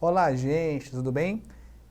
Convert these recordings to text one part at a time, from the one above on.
Olá, gente, tudo bem?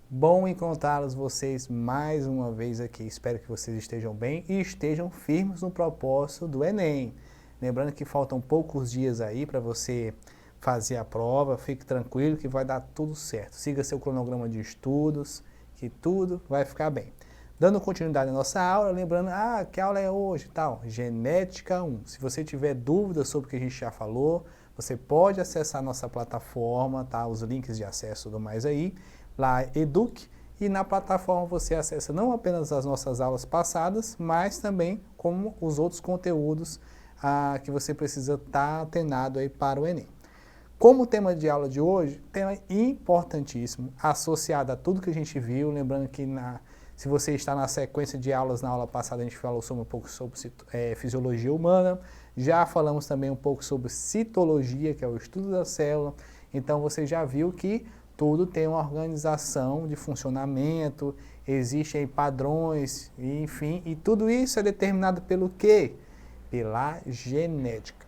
Bom encontrá-los vocês mais uma vez aqui. Espero que vocês estejam bem e estejam firmes no propósito do Enem. Lembrando que faltam poucos dias aí para você fazer a prova. Fique tranquilo que vai dar tudo certo. Siga seu cronograma de estudos, que tudo vai ficar bem. Dando continuidade à nossa aula, lembrando, que aula é hoje e tal? Genética 1. Se você tiver dúvidas sobre o que a gente já falou, você pode acessar a nossa plataforma, tá? Os links de acesso e tudo mais aí, lá Eduque, e na plataforma você acessa não apenas as nossas aulas passadas, mas também como os outros conteúdos que você precisa estar atenado aí para o Enem. Como tema de aula de hoje, tema importantíssimo, associado a tudo que a gente viu, lembrando que se você está na sequência de aulas, na aula passada a gente falou um pouco sobre fisiologia humana, já falamos também um pouco sobre citologia, que é o estudo da célula, então você já viu que tudo tem uma organização de funcionamento, existem padrões, enfim, e tudo isso é determinado pelo quê? Pela genética.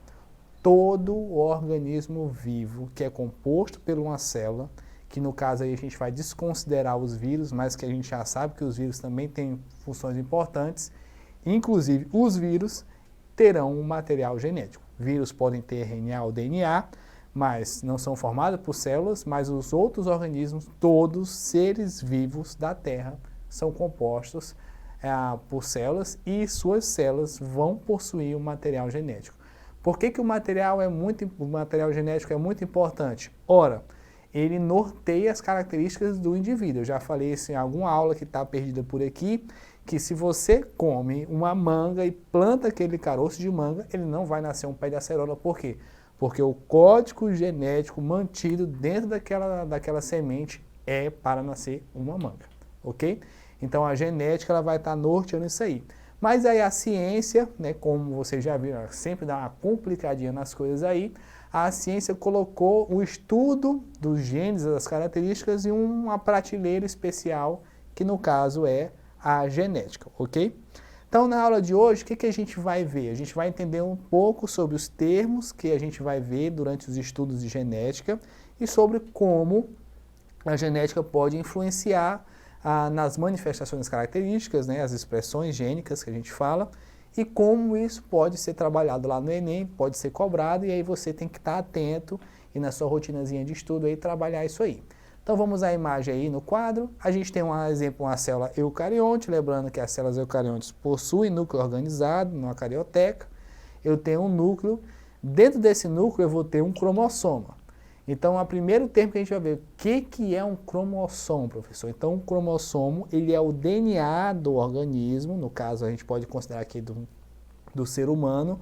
Todo organismo vivo que é composto por uma célula, que no caso aí a gente vai desconsiderar os vírus, mas que a gente já sabe que os vírus também têm funções importantes, inclusive os vírus terão um material genético. Vírus podem ter RNA ou DNA, mas não são formados por células, mas os outros organismos, todos seres vivos da Terra, são compostos por células e suas células vão possuir um material genético. Por que o material genético é muito importante? Ora, ele norteia as características do indivíduo. Eu já falei isso em alguma aula que está perdida por aqui, que se você come uma manga e planta aquele caroço de manga, ele não vai nascer um pé de acerola. Por quê? Porque o código genético mantido dentro daquela semente é para nascer uma manga, ok? Então a genética ela vai estar norteando isso aí. Mas aí a ciência, né, como vocês já viram, ela sempre dá uma complicadinha nas coisas aí, a ciência colocou o estudo dos genes, das características, em uma prateleira especial, que no caso é a genética, ok? Então, na aula de hoje, o que a gente vai ver? A gente vai entender um pouco sobre os termos que a gente vai ver durante os estudos de genética e sobre como a genética pode influenciar nas manifestações características, né, as expressões gênicas que a gente fala, e como isso pode ser trabalhado lá no Enem, pode ser cobrado, e aí você tem que estar atento e na sua rotinazinha de estudo aí trabalhar isso aí. Então vamos à imagem aí no quadro. A gente tem um exemplo, uma célula eucarionte, lembrando que as células eucariontes possuem núcleo organizado, numa carioteca. Eu tenho um núcleo, dentro desse núcleo eu vou ter um cromossoma. Então, o primeiro termo que a gente vai ver, o que é um cromossomo, professor? Então, um cromossomo, ele é o DNA do organismo, no caso a gente pode considerar aqui do ser humano,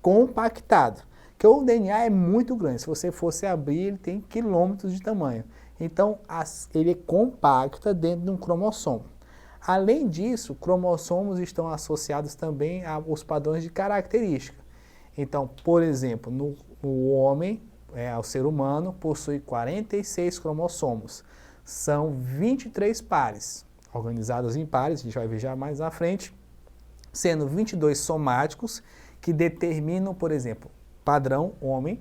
compactado. Porque o DNA é muito grande, se você fosse abrir, ele tem quilômetros de tamanho. Então, ele é compacta dentro de um cromossomo. Além disso, cromossomos estão associados também aos padrões de característica. Então, por exemplo, no homem, o ser humano possui 46 cromossomos. São 23 pares, organizados em pares, a gente vai ver já mais à frente, sendo 22 somáticos, que determinam, por exemplo, padrão homem,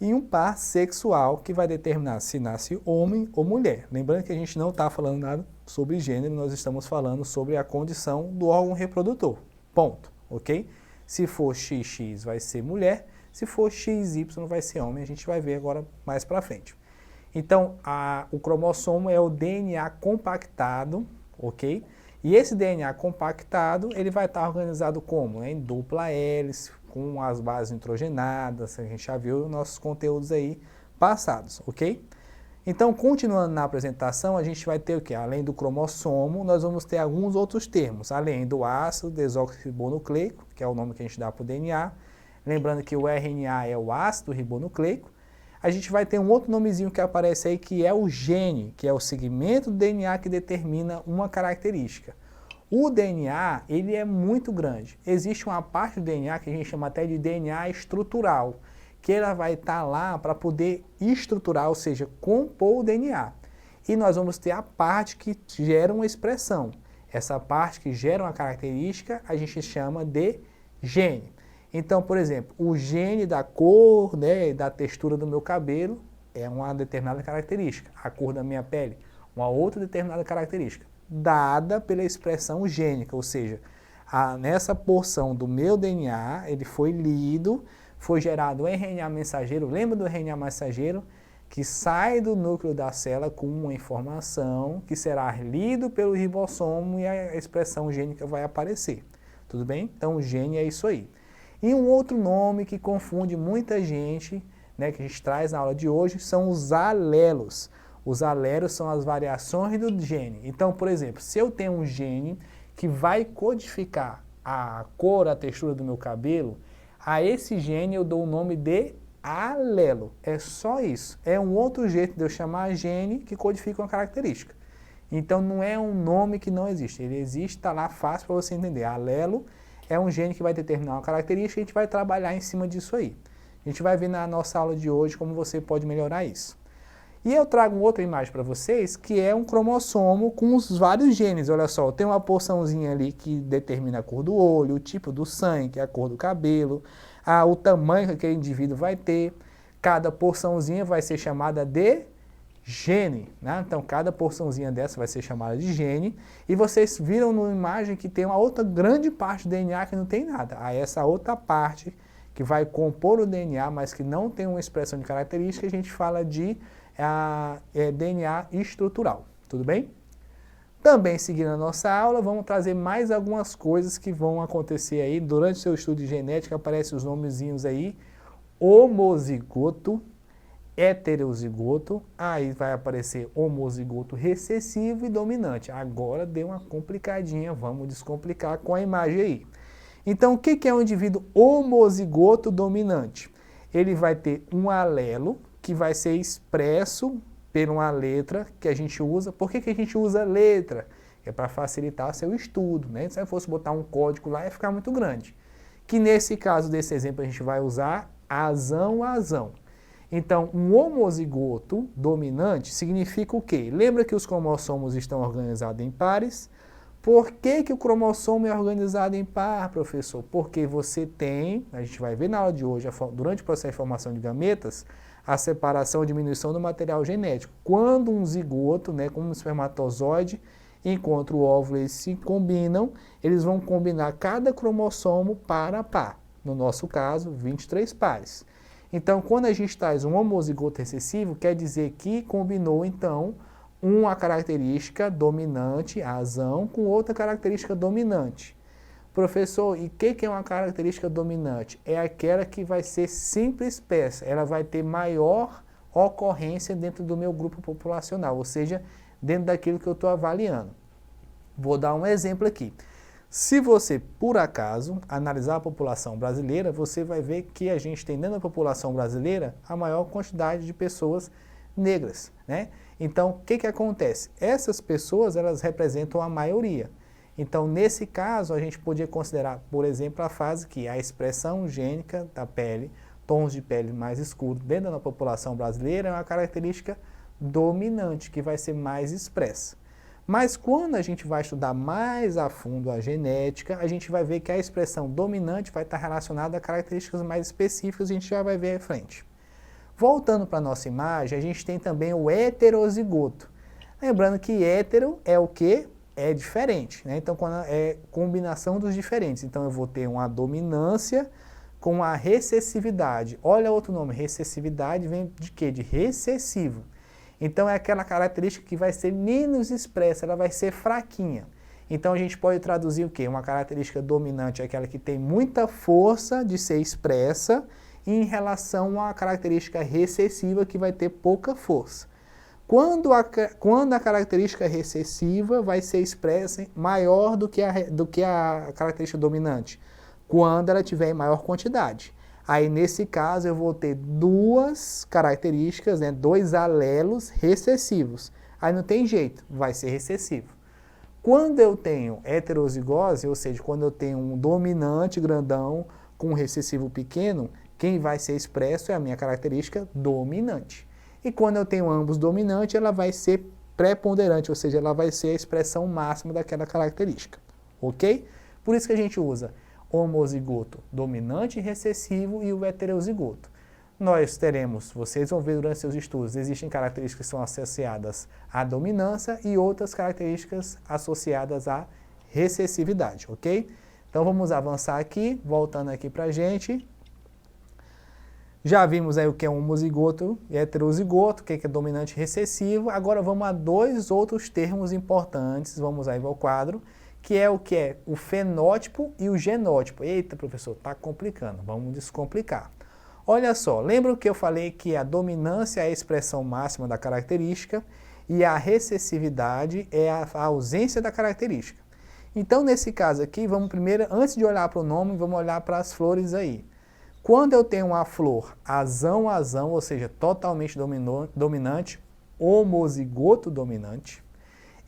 e um par sexual, que vai determinar se nasce homem ou mulher. Lembrando que a gente não está falando nada sobre gênero, nós estamos falando sobre a condição do órgão reprodutor. Ponto, ok? Se for XX vai ser mulher, se for XY vai ser homem, a gente vai ver agora mais para frente. Então, o cromossomo é o DNA compactado, ok? E esse DNA compactado, ele vai estar organizado como? Em dupla hélice, com as bases nitrogenadas, a gente já viu os nossos conteúdos aí passados, ok? Então, continuando na apresentação, a gente vai ter o quê? Além do cromossomo, nós vamos ter alguns outros termos, além do ácido desoxirribonucleico, que é o nome que a gente dá para o DNA, lembrando que o RNA é o ácido ribonucleico, a gente vai ter um outro nomezinho que aparece aí, que é o gene, que é o segmento do DNA que determina uma característica. O DNA, ele é muito grande. Existe uma parte do DNA que a gente chama até de DNA estrutural, que ela vai estar lá para poder estruturar, ou seja, compor o DNA. E nós vamos ter a parte que gera uma expressão. Essa parte que gera uma característica, a gente chama de gene. Então, por exemplo, o gene da cor, né, da textura do meu cabelo é uma determinada característica. A cor da minha pele, uma outra determinada característica, dada pela expressão gênica, ou seja, nessa porção do meu DNA, ele foi lido, foi gerado um RNA mensageiro, lembra do RNA mensageiro? Que sai do núcleo da célula com uma informação que será lido pelo ribossomo e a expressão gênica vai aparecer. Tudo bem? Então, o gene é isso aí. E um outro nome que confunde muita gente, né, que a gente traz na aula de hoje, são os alelos. Os alelos são as variações do gene. Então, por exemplo, se eu tenho um gene que vai codificar a cor, a textura do meu cabelo, a esse gene eu dou o nome de alelo. É só isso. É um outro jeito de eu chamar gene que codifica uma característica. Então não é um nome que não existe. Ele existe, está lá fácil para você entender. Alelo é um gene que vai determinar uma característica e a gente vai trabalhar em cima disso aí. A gente vai ver na nossa aula de hoje como você pode melhorar isso. E eu trago outra imagem para vocês, que é um cromossomo com os vários genes. Olha só, tem uma porçãozinha ali que determina a cor do olho, o tipo do sangue, que é a cor do cabelo, o tamanho que aquele indivíduo vai ter. Cada porçãozinha vai ser chamada de gene, né? Então, cada porçãozinha dessa vai ser chamada de gene. E vocês viram na imagem que tem uma outra grande parte do DNA que não tem nada. Essa outra parte que vai compor o DNA, mas que não tem uma expressão de característica, a gente fala de DNA estrutural. Tudo bem? Também, seguindo a nossa aula, vamos trazer mais algumas coisas que vão acontecer aí. Durante o seu estudo de genética, aparecem os nomezinhos aí. Homozigoto, heterozigoto, aí vai aparecer homozigoto recessivo e dominante. Agora deu uma complicadinha, vamos descomplicar com a imagem aí. Então, o que é um indivíduo homozigoto dominante? Ele vai ter um alelo que vai ser expresso por uma letra que a gente usa. Por que a gente usa letra? É para facilitar seu estudo, né? Se eu fosse botar um código lá, ia ficar muito grande. Que nesse caso desse exemplo a gente vai usar azão, azão. Então, um homozigoto dominante significa o quê? Lembra que os cromossomos estão organizados em pares? Por que o cromossomo é organizado em par, professor? Porque você tem, a gente vai ver na aula de hoje, durante o processo de formação de gametas, a separação e diminuição do material genético. Quando um zigoto, né, como um espermatozoide, encontra o óvulo e se combinam, eles vão combinar cada cromossomo par a par. No nosso caso, 23 pares. Então, quando a gente traz um homozigoto recessivo, quer dizer que combinou, então, uma característica dominante, azão, com outra característica dominante. Professor, e o que é uma característica dominante? É aquela que vai ser simples espécie, ela vai ter maior ocorrência dentro do meu grupo populacional, ou seja, dentro daquilo que eu estou avaliando. Vou dar um exemplo aqui. Se você, por acaso, analisar a população brasileira, você vai ver que a gente tem dentro da população brasileira a maior quantidade de pessoas negras, né? Então, o que acontece? Essas pessoas, elas representam a maioria. Então, nesse caso, a gente podia considerar, por exemplo, a fase que a expressão gênica da pele, tons de pele mais escuros dentro da população brasileira é uma característica dominante, que vai ser mais expressa. Mas quando a gente vai estudar mais a fundo a genética, a gente vai ver que a expressão dominante vai estar relacionada a características mais específicas, a gente já vai ver à frente. Voltando para a nossa imagem, a gente tem também o heterozigoto. Lembrando que hétero é o quê? É diferente, né? Então, quando é combinação dos diferentes. Então, eu vou ter uma dominância com a recessividade. Olha outro nome, recessividade vem de quê? De recessivo. Então, é aquela característica que vai ser menos expressa, ela vai ser fraquinha. Então, a gente pode traduzir o quê? Uma característica dominante é aquela que tem muita força de ser expressa em relação à característica recessiva que vai ter pouca força. Quando a característica recessiva vai ser expressa maior do que a característica dominante? Quando ela tiver em maior quantidade. Aí, nesse caso, eu vou ter duas características, né, dois alelos recessivos. Aí não tem jeito, vai ser recessivo. Quando eu tenho heterozigose, ou seja, quando eu tenho um dominante grandão com um recessivo pequeno, quem vai ser expresso é a minha característica dominante. E quando eu tenho ambos dominantes, ela vai ser preponderante, ou seja, ela vai ser a expressão máxima daquela característica. Ok? Por isso que a gente usa homozigoto dominante e recessivo e o heterozigoto. vocês vão ver durante seus estudos, existem características que são associadas à dominância e outras características associadas à recessividade, ok? Então vamos avançar aqui, voltando aqui para a gente. Já vimos aí o que é um homozigoto e heterozigoto, o que é dominante e recessivo. Agora vamos a dois outros termos importantes, vamos aí ao quadro, que é o fenótipo e o genótipo. Eita, professor, está complicando, vamos descomplicar. Olha só, lembra que eu falei que a dominância é a expressão máxima da característica e a recessividade é a ausência da característica. Então, nesse caso aqui, vamos primeiro, antes de olhar para o nome, vamos olhar para as flores aí. Quando eu tenho uma flor azão, ou seja, totalmente dominante, homozigoto dominante,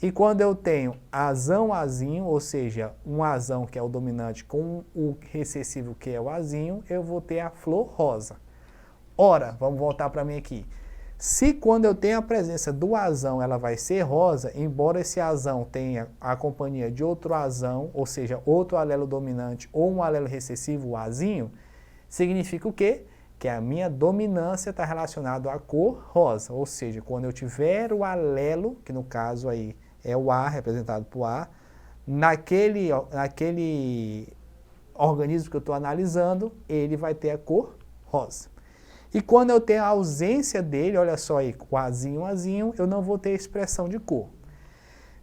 e quando eu tenho azinho, ou seja, um azão que é o dominante com o recessivo que é o azinho, eu vou ter a flor rosa. Ora, vamos voltar para mim aqui. Se quando eu tenho a presença do azão, ela vai ser rosa, embora esse azão tenha a companhia de outro azão, ou seja, outro alelo dominante ou um alelo recessivo, o azinho, significa o quê? Que a minha dominância está relacionada à cor rosa, ou seja, quando eu tiver o alelo, que no caso aí é o A, representado por A, naquele organismo que eu estou analisando, ele vai ter a cor rosa. E quando eu tenho a ausência dele, olha só aí, o azinho, eu não vou ter expressão de cor.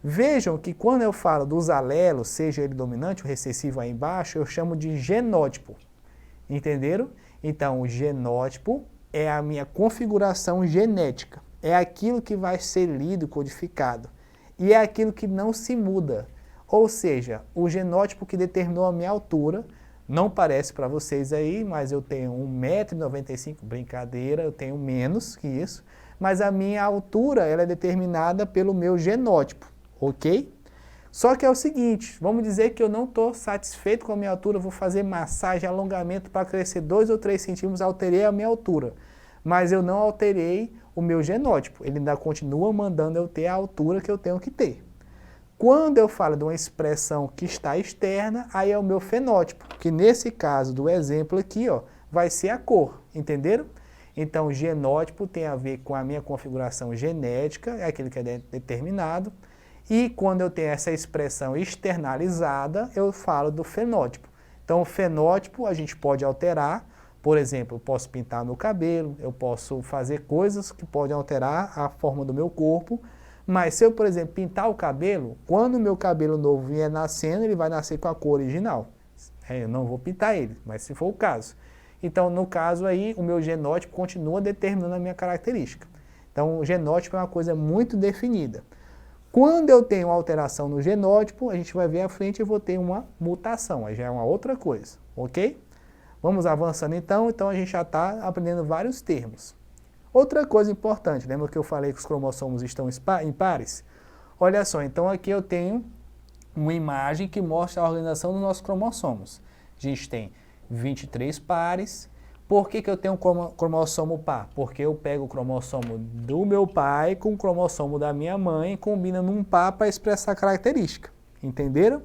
Vejam que quando eu falo dos alelos, seja ele dominante ou recessivo aí embaixo, eu chamo de genótipo. Entenderam? Então, o genótipo é a minha configuração genética. É aquilo que vai ser lido, codificado. E é aquilo que não se muda. Ou seja, o genótipo que determinou a minha altura, não parece para vocês aí, mas eu tenho 1,95 m, brincadeira, eu tenho menos que isso, mas a minha altura ela é determinada pelo meu genótipo, ok? Só que é o seguinte, vamos dizer que eu não estou satisfeito com a minha altura, vou fazer massagem, alongamento para crescer 2 ou 3 centímetros, alterei a minha altura, mas eu não alterei o meu genótipo, ele ainda continua mandando eu ter a altura que eu tenho que ter. Quando eu falo de uma expressão que está externa, aí é o meu fenótipo, que nesse caso do exemplo aqui, ó, vai ser a cor, entenderam? Então, o genótipo tem a ver com a minha configuração genética, é aquele que é determinado, e quando eu tenho essa expressão externalizada, eu falo do fenótipo. Então, o fenótipo a gente pode alterar, por exemplo, eu posso pintar meu cabelo, eu posso fazer coisas que podem alterar a forma do meu corpo, mas se eu, por exemplo, pintar o cabelo, quando o meu cabelo novo vier nascendo, ele vai nascer com a cor original. Eu não vou pintar ele, mas se for o caso. Então, no caso aí, o meu genótipo continua determinando a minha característica. Então, o genótipo é uma coisa muito definida. Quando eu tenho alteração no genótipo, a gente vai ver à frente e eu vou ter uma mutação, aí já é uma outra coisa, ok? Vamos avançando então a gente já está aprendendo vários termos. Outra coisa importante, lembra que eu falei que os cromossomos estão impares? Olha só, então aqui eu tenho uma imagem que mostra a organização dos nossos cromossomos. A gente tem 23 pares. Por que eu tenho um cromossomo par? Porque eu pego o cromossomo do meu pai com o cromossomo da minha mãe e combino num par para expressar a característica. Entenderam?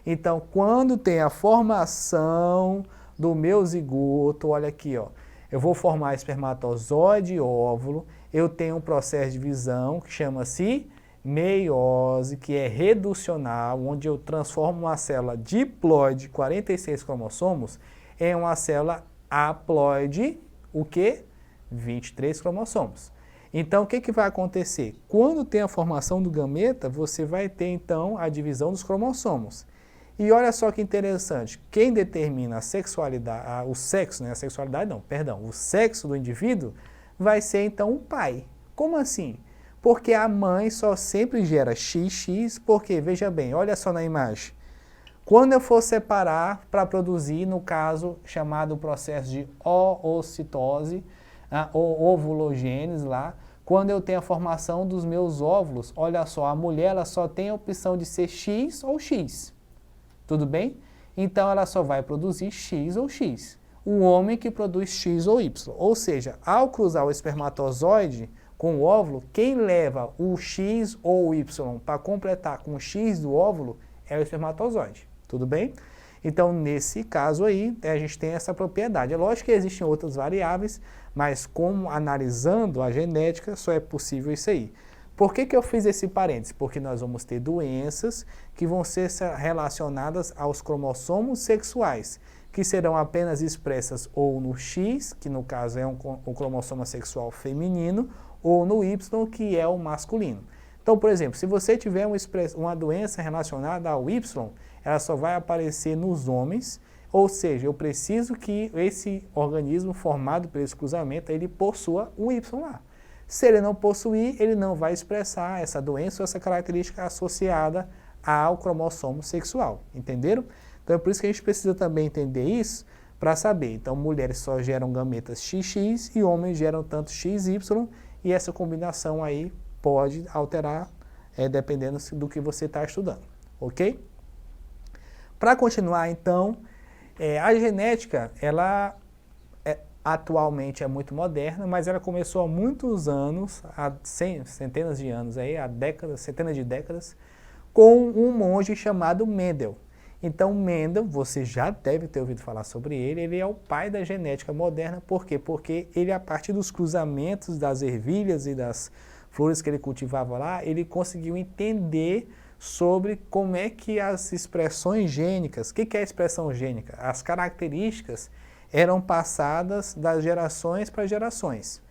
Então, quando tem a formação do meu zigoto, olha aqui, ó. Eu vou formar espermatozoide e óvulo, eu tenho um processo de divisão que chama-se meiose, que é reducional, onde eu transformo uma célula diploide, 46 cromossomos, em uma célula haploide, o quê? 23 cromossomos. Então, o que vai acontecer? Quando tem a formação do gameta, você vai ter, então, a divisão dos cromossomos. E olha só que interessante, quem determina a sexualidade, o sexo, né? A sexualidade não, perdão, o sexo do indivíduo vai ser então o pai. Como assim? Porque a mãe só sempre gera XX, porque, veja bem, olha só na imagem. Quando eu for separar para produzir, no caso chamado processo de oocitose, ou ovulogênese lá, quando eu tenho a formação dos meus óvulos, olha só, a mulher ela só tem a opção de ser X ou X. Tudo bem? Então, ela só vai produzir X ou X. O homem que produz X ou Y. Ou seja, ao cruzar o espermatozoide com o óvulo, quem leva o X ou o Y para completar com o X do óvulo é o espermatozoide. Tudo bem? Então, nesse caso aí, a gente tem essa propriedade. É lógico que existem outras variáveis, mas como analisando a genética, só é possível isso aí. Por que eu fiz esse parênteses? Porque nós vamos ter doenças que vão ser relacionadas aos cromossomos sexuais, que serão apenas expressas ou no X, que no caso é um cromossomo sexual feminino, ou no Y, que é o masculino. Então, por exemplo, se você tiver uma doença relacionada ao Y, ela só vai aparecer nos homens, ou seja, eu preciso que esse organismo formado por esse cruzamento, ele possua o Y lá. Se ele não possuir, ele não vai expressar essa doença ou essa característica associada ao cromossomo sexual, entenderam? Então é por isso que a gente precisa também entender isso para saber. Então mulheres só geram gametas XX e homens geram tanto XY e essa combinação aí pode alterar dependendo do que você está estudando, ok? Para continuar então, a genética, ela atualmente é muito moderna, mas ela começou há muitos anos, há centenas de anos, aí, há décadas, centenas de décadas, com um monge chamado Mendel. Então Mendel, você já deve ter ouvido falar sobre ele é o pai da genética moderna, por quê? Porque ele, a partir dos cruzamentos das ervilhas e das flores que ele cultivava lá, ele conseguiu entender sobre como é que as expressões gênicas, o que é a expressão gênica? As características eram passadas das gerações para gerações.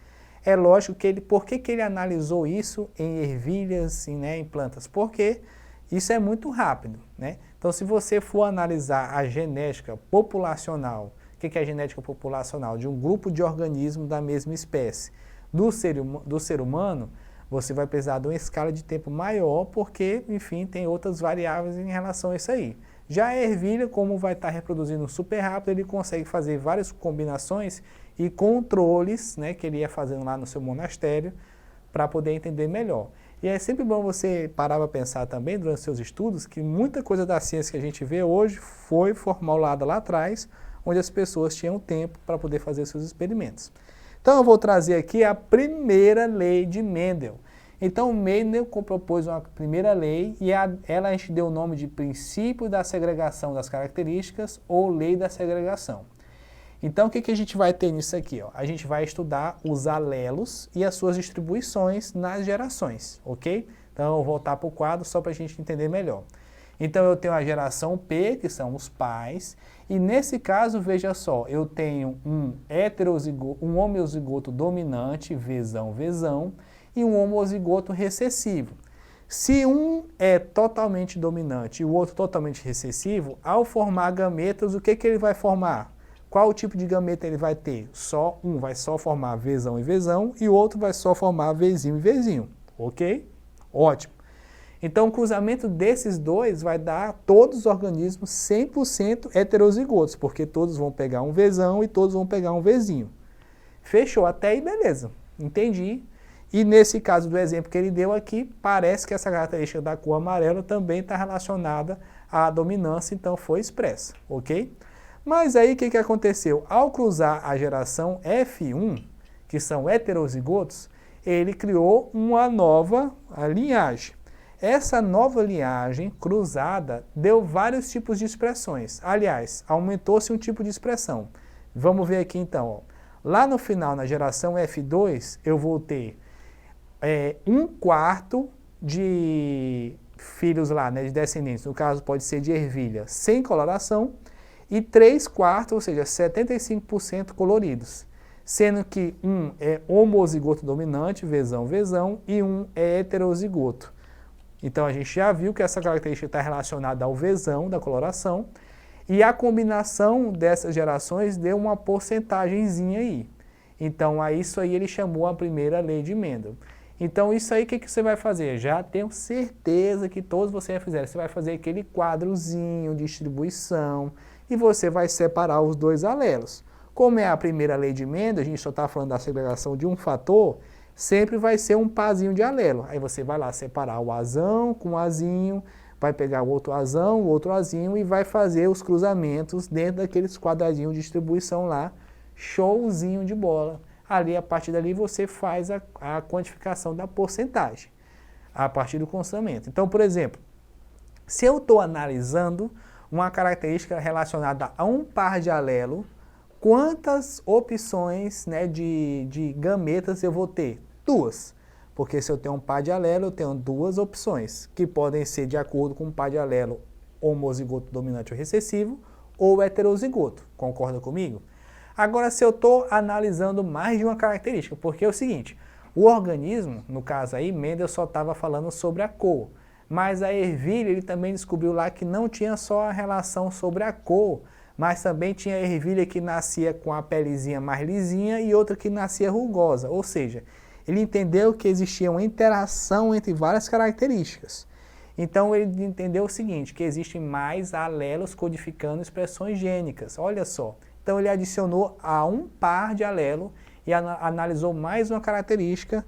É lógico que por que ele analisou isso em ervilhas, em plantas? Porque isso é muito rápido, né? Então, se você for analisar a genética populacional, o que é a genética populacional? De um grupo de organismos da mesma espécie, do ser humano, você vai precisar de uma escala de tempo maior, porque, enfim, tem outras variáveis em relação a isso aí. Já a ervilha, como vai estar reproduzindo super rápido, ele consegue fazer várias combinações e controles, né, que ele ia fazendo lá no seu monastério, para poder entender melhor. E é sempre bom você parar para pensar também, durante seus estudos, que muita coisa da ciência que a gente vê hoje foi formulada lá atrás, onde as pessoas tinham tempo para poder fazer seus experimentos. Então eu vou trazer aqui a primeira lei de Mendel. Então Mendel propôs uma primeira lei e ela a gente deu o nome de princípio da segregação das características ou lei da segregação. Então o que a gente vai ter nisso aqui? Ó? A gente vai estudar os alelos e as suas distribuições nas gerações, ok? Então eu vou voltar para o quadro só para a gente entender melhor. Então eu tenho a geração P, que são os pais, e nesse caso, veja só, eu tenho um homozigoto dominante, Vzão, e um homozigoto recessivo. Se um é totalmente dominante e o outro totalmente recessivo, ao formar gametas, o que ele vai formar? Qual o tipo de gameta ele vai ter? Só um vai só formar Vzão e Vzão e o outro vai só formar Vzinho e Vzinho, ok? Ótimo. Então, o cruzamento desses dois vai dar todos os organismos 100% heterozigotos, porque todos vão pegar um Vzão e todos vão pegar um Vzinho. Fechou? Até aí, beleza. Entendi. E nesse caso do exemplo que ele deu aqui, parece que essa característica da cor amarela também está relacionada à dominância, então foi expressa, ok? Mas aí o que aconteceu? Ao cruzar a geração F1, que são heterozigotos, ele criou uma nova linhagem. Essa nova linhagem cruzada deu vários tipos de expressões. Aliás, aumentou-se um tipo de expressão. Vamos ver aqui então. Ó. Lá no final, na geração F2, eu vou ter 1/4 de filhos lá, né, de descendentes. No caso, pode ser de ervilha sem coloração. E 3/4, ou seja, 75% coloridos. Sendo que um é homozigoto dominante, Vzão, e um é heterozigoto. Então, a gente já viu que essa característica está relacionada ao Vzão, da coloração, e a combinação dessas gerações deu uma porcentagemzinha aí. Então, a isso aí ele chamou a primeira lei de Mendel. Então, isso aí, o que você vai fazer? Já tenho certeza que todos vocês já fizeram. Você vai fazer aquele quadrozinho de distribuição e você vai separar os dois alelos. Como é a primeira lei de Mendel, a gente só está falando da segregação de um fator, sempre vai ser um parzinho de alelo. Aí você vai lá separar o Azão com o Azinho, vai pegar o outro Azão, o outro Azinho e vai fazer os cruzamentos dentro daqueles quadradinhos de distribuição lá. Showzinho de bola. Ali, a partir dali, você faz a quantificação da porcentagem, a partir do cruzamento. Então, por exemplo, se eu estou analisando uma característica relacionada a um par de alelo, quantas opções, né, de gametas eu vou ter? Duas. Porque se eu tenho um par de alelo, eu tenho duas opções, que podem ser de acordo com um par de alelo homozigoto dominante ou recessivo, ou heterozigoto. Concorda comigo? Agora, se eu estou analisando mais de uma característica, porque é o seguinte, o organismo, no caso aí, Mendel só estava falando sobre a cor, mas a ervilha ele também descobriu lá que não tinha só a relação sobre a cor, mas também tinha ervilha que nascia com a pelezinha mais lisinha e outra que nascia rugosa, ou seja, ele entendeu que existia uma interação entre várias características. Então ele entendeu o seguinte, que existem mais alelos codificando expressões gênicas, olha só. Então ele adicionou a um par de alelo e analisou mais uma característica,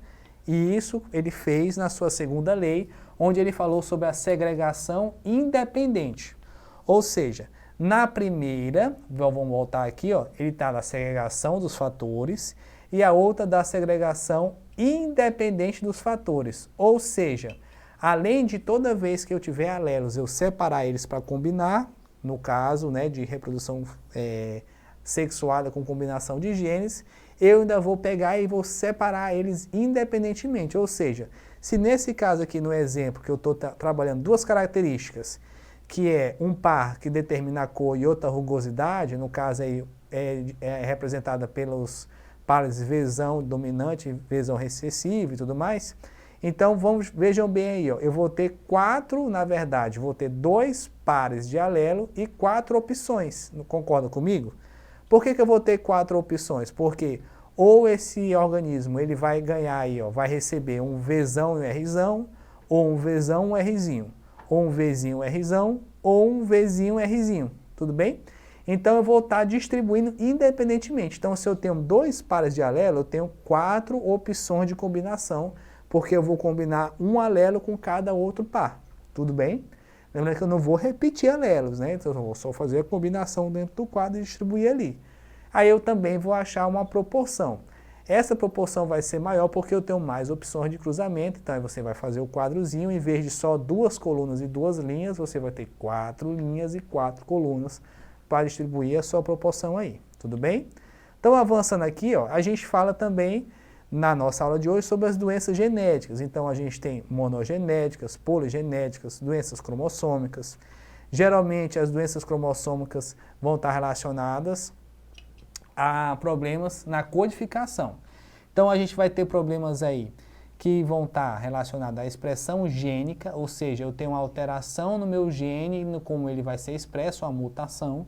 e isso ele fez na sua segunda lei, onde ele falou sobre a segregação independente. Ou seja, na primeira, vamos voltar aqui, ó, ele está na segregação dos fatores e a outra da segregação independente dos fatores. Ou seja, além de toda vez que eu tiver alelos, eu separar eles para combinar, no caso, né, de reprodução sexuada com combinação de genes, eu ainda vou pegar e vou separar eles independentemente. Ou seja, se nesse caso aqui no exemplo que eu estou trabalhando duas características, que é um par que determina a cor e outra rugosidade, no caso aí é representada pelos pares vesão dominante, vesão recessivo e tudo mais, então vejam bem aí, ó, eu vou ter na verdade, vou ter dois pares de alelo e 4 opções, concordam comigo? Por que eu vou ter 4 opções? Porque ou esse organismo ele vai ganhar aí, ó, vai receber um Vzão e um Rzão, ou um Vzão e um Rzinho, ou um Vzinho e um Rzão, ou um Vzinho e um Rzinho, tudo bem? Então eu vou estar distribuindo independentemente. Então se eu tenho 2 pares de alelo, eu tenho 4 opções de combinação, porque eu vou combinar um alelo com cada outro par, tudo bem? Lembrando que eu não vou repetir alelos, né? Então eu vou só fazer a combinação dentro do quadro e distribuir ali. Aí eu também vou achar uma proporção. Essa proporção vai ser maior porque eu tenho mais opções de cruzamento, então aí você vai fazer o quadrozinho, em vez de só 2 colunas e 2 linhas, você vai ter 4 linhas e 4 colunas para distribuir a sua proporção aí, tudo bem? Então avançando aqui, ó, a gente fala também na nossa aula de hoje sobre as doenças genéticas. Então a gente tem monogenéticas, poligenéticas, doenças cromossômicas. Geralmente as doenças cromossômicas vão estar relacionadas a problemas na codificação. Então a gente vai ter problemas aí que vão estar relacionados à expressão gênica, ou seja, eu tenho uma alteração no meu gene, no como ele vai ser expresso, uma mutação,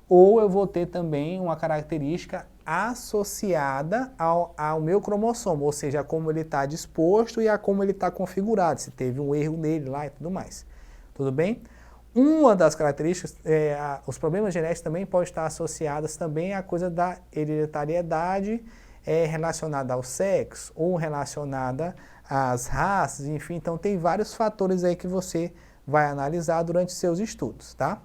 ou eu vou ter também uma característica associada ao meu cromossomo, ou seja, a como ele está disposto e a como ele está configurado, se teve um erro nele lá e tudo mais. Tudo bem? Uma das características, os problemas genéticos também podem estar associados também à coisa da hereditariedade relacionada ao sexo ou relacionada às raças, enfim, então tem vários fatores aí que você vai analisar durante seus estudos, tá?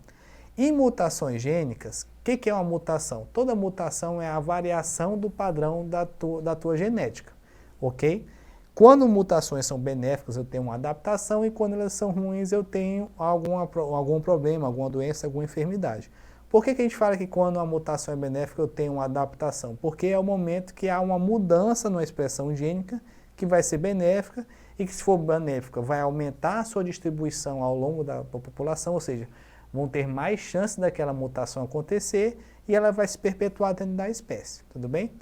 Em mutações gênicas, o que é uma mutação? Toda mutação é a variação do padrão da tua genética, ok? Quando mutações são benéficas, eu tenho uma adaptação, e quando elas são ruins, eu tenho algum problema, alguma doença, alguma enfermidade. Por que a gente fala que quando uma mutação é benéfica, eu tenho uma adaptação? Porque é o momento que há uma mudança na expressão gênica que vai ser benéfica, e que se for benéfica vai aumentar a sua distribuição ao longo da população, ou seja, vão ter mais chance daquela mutação acontecer e ela vai se perpetuar dentro da espécie, tudo bem?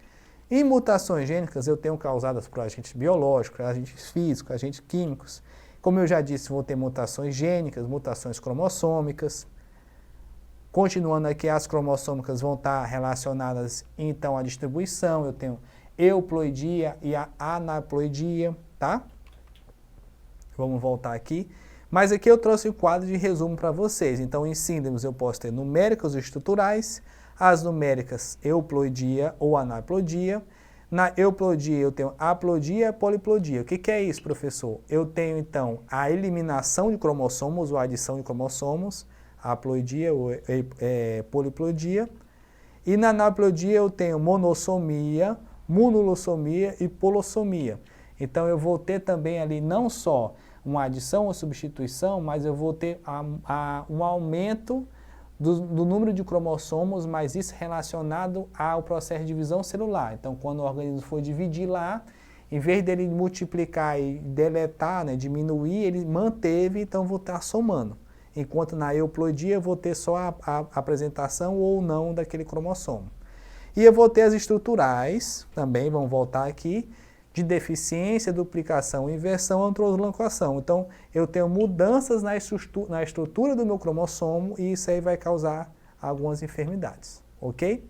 Em mutações gênicas eu tenho causadas por agentes biológicos, agentes físicos, agentes químicos. Como eu já disse, vou ter mutações gênicas, mutações cromossômicas. Continuando aqui, as cromossômicas vão estar relacionadas então à distribuição, eu tenho euploidia e a anaploidia, tá? Vamos voltar aqui. Mas aqui eu trouxe o quadro de resumo para vocês. Então, em síndromes eu posso ter numéricas ou estruturais, as numéricas euploidia ou anaploidia. Na euploidia eu tenho aploidia e poliploidia. O que é isso, professor? Eu tenho, então, a eliminação de cromossomos ou a adição de cromossomos, haploidia ou poliploidia. E na anaploidia eu tenho monossomia, monulossomia e polossomia. Então, eu vou ter também ali não só uma adição ou substituição, mas eu vou ter um aumento do número de cromossomos, mas isso relacionado ao processo de divisão celular. Então, quando o organismo for dividir lá, em vez dele multiplicar e deletar, né, diminuir, ele manteve, então vou estar somando. Enquanto na euploidia eu vou ter só a apresentação ou não daquele cromossomo. E eu vou ter as estruturais, também, vamos voltar aqui, de deficiência, duplicação, inversão, antroslocação. Então, eu tenho mudanças na estrutura do meu cromossomo e isso aí vai causar algumas enfermidades, ok?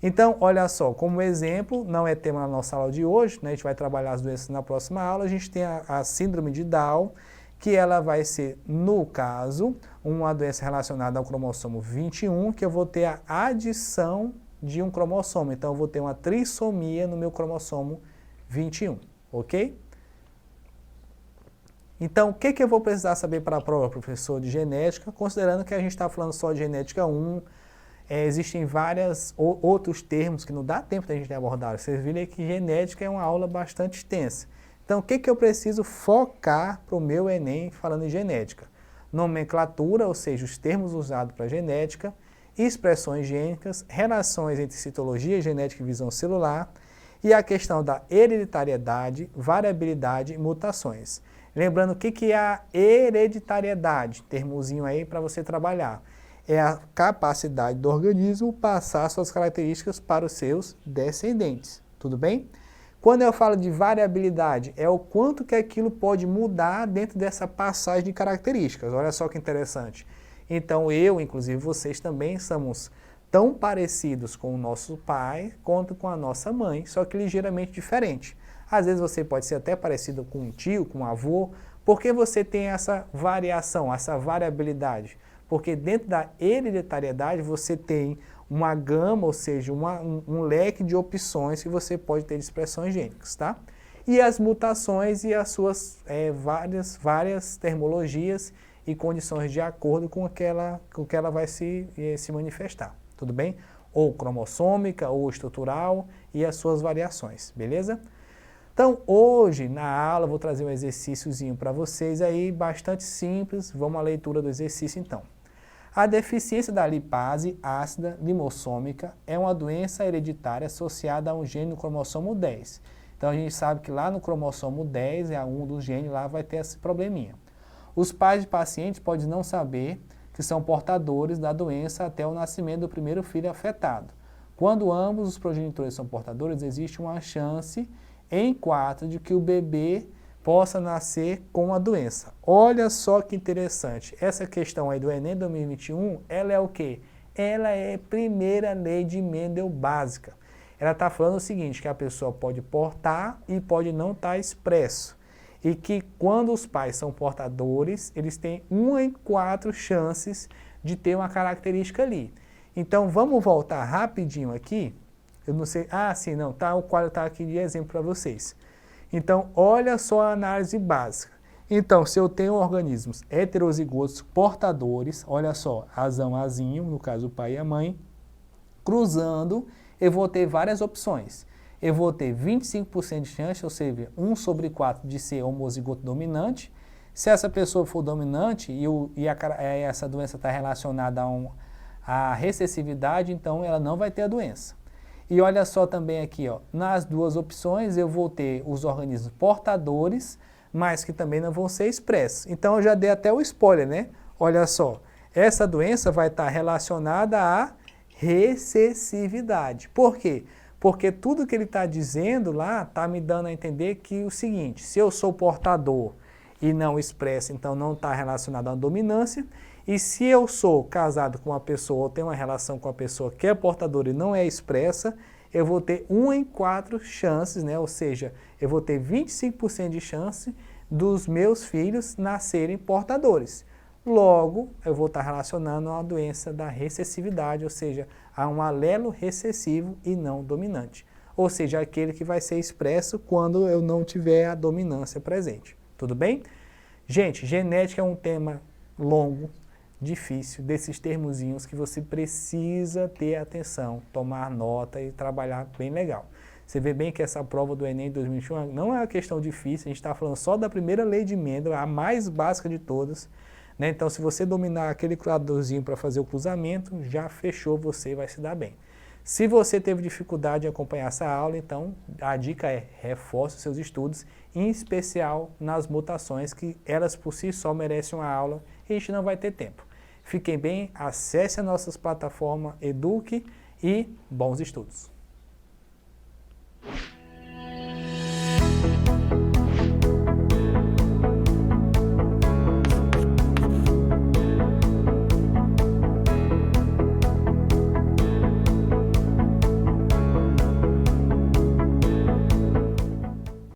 Então, olha só, como exemplo, não é tema na nossa aula de hoje, né, a gente vai trabalhar as doenças na próxima aula, a gente tem a síndrome de Down, que ela vai ser, no caso, uma doença relacionada ao cromossomo 21, que eu vou ter a adição de um cromossomo. Então, eu vou ter uma trissomia no meu cromossomo 21, ok? Então, o que eu vou precisar saber para a prova, professor, de genética, considerando que a gente está falando só de genética 1, existem vários outros termos que não dá tempo da gente abordar. Vocês viram que genética é uma aula bastante extensa. Então, o que eu preciso focar para o meu Enem falando em genética? Nomenclatura, ou seja, os termos usados para genética, expressões gênicas, relações entre citologia, genética e visão celular, e a questão da hereditariedade, variabilidade e mutações. Lembrando o que é a hereditariedade, termozinho aí para você trabalhar. É a capacidade do organismo passar suas características para os seus descendentes, tudo bem? Quando eu falo de variabilidade, é o quanto que aquilo pode mudar dentro dessa passagem de características. Olha só que interessante. Então eu, inclusive vocês também, somos tão parecidos com o nosso pai quanto com a nossa mãe, só que ligeiramente diferente. Às vezes você pode ser até parecido com um tio, com um avô, porque você tem essa variação, essa variabilidade. Porque dentro da hereditariedade você tem uma gama, ou seja, um leque de opções que você pode ter de expressões gênicas, tá? E as mutações e as suas várias termologias e condições de acordo com que ela vai se manifestar, tudo bem? Ou cromossômica, ou estrutural e as suas variações, beleza? Então, hoje, na aula, eu vou trazer um exercíciozinho para vocês aí, bastante simples. Vamos à leitura do exercício, então. A deficiência da lipase ácida limossômica é uma doença hereditária associada a um gene no cromossomo 10. Então, a gente sabe que lá no cromossomo 10, um dos genes lá vai ter esse probleminha. Os pais de pacientes podem não saber que são portadores da doença até o nascimento do primeiro filho afetado. Quando ambos os progenitores são portadores, existe uma chance em 4 de que o bebê possa nascer com a doença. Olha só que interessante. Essa questão aí do Enem 2021, ela é o quê? Ela é a primeira lei de Mendel básica. Ela está falando o seguinte, que a pessoa pode portar e pode não estar expresso. E que quando os pais são portadores, eles têm 1 em 4 chances de ter uma característica ali. Então, vamos voltar rapidinho aqui. Eu não sei, sim, não, tá, o quadro está aqui de exemplo para vocês. Então, olha só a análise básica. Então, se eu tenho organismos heterozigotos portadores, olha só, azão, azinho, no caso o pai e a mãe, cruzando, eu vou ter várias opções. Eu vou ter 25% de chance, ou seja, 1 sobre 4 de ser homozigoto dominante. Se essa pessoa for dominante essa doença está relacionada à recessividade, então ela não vai ter a doença. E olha só também aqui, ó, nas duas opções eu vou ter os organismos portadores, mas que também não vão ser expressos. Então eu já dei até o spoiler, né? Olha só, essa doença vai estar relacionada à recessividade. Por quê? Porque tudo que ele está dizendo lá está me dando a entender que o seguinte, se eu sou portador e não expresso, então não está relacionado à dominância, e se eu sou casado com uma pessoa ou tenho uma relação com uma pessoa que é portadora e não é expressa, eu vou ter 1 em 4 chances, né? Ou seja, eu vou ter 25% de chance dos meus filhos nascerem portadores. Logo, eu vou estar relacionando a uma doença da recessividade, ou seja, a um alelo recessivo e não dominante. Ou seja, aquele que vai ser expresso quando eu não tiver a dominância presente. Tudo bem? Gente, genética é um tema longo, difícil, desses termozinhos que você precisa ter atenção, tomar nota e trabalhar bem legal. Você vê bem que essa prova do Enem 2021 não é uma questão difícil, a gente está falando só da primeira lei de Mendel, a mais básica de todas. né? Então, se você dominar aquele cruzadorzinho para fazer o cruzamento, já fechou, você vai se dar bem. Se você teve dificuldade em acompanhar essa aula, então a dica é reforce os seus estudos, em especial nas mutações, que elas por si só merecem uma aula e a gente não vai ter tempo. Fiquem bem, acesse as nossas plataformas, eduque e bons estudos!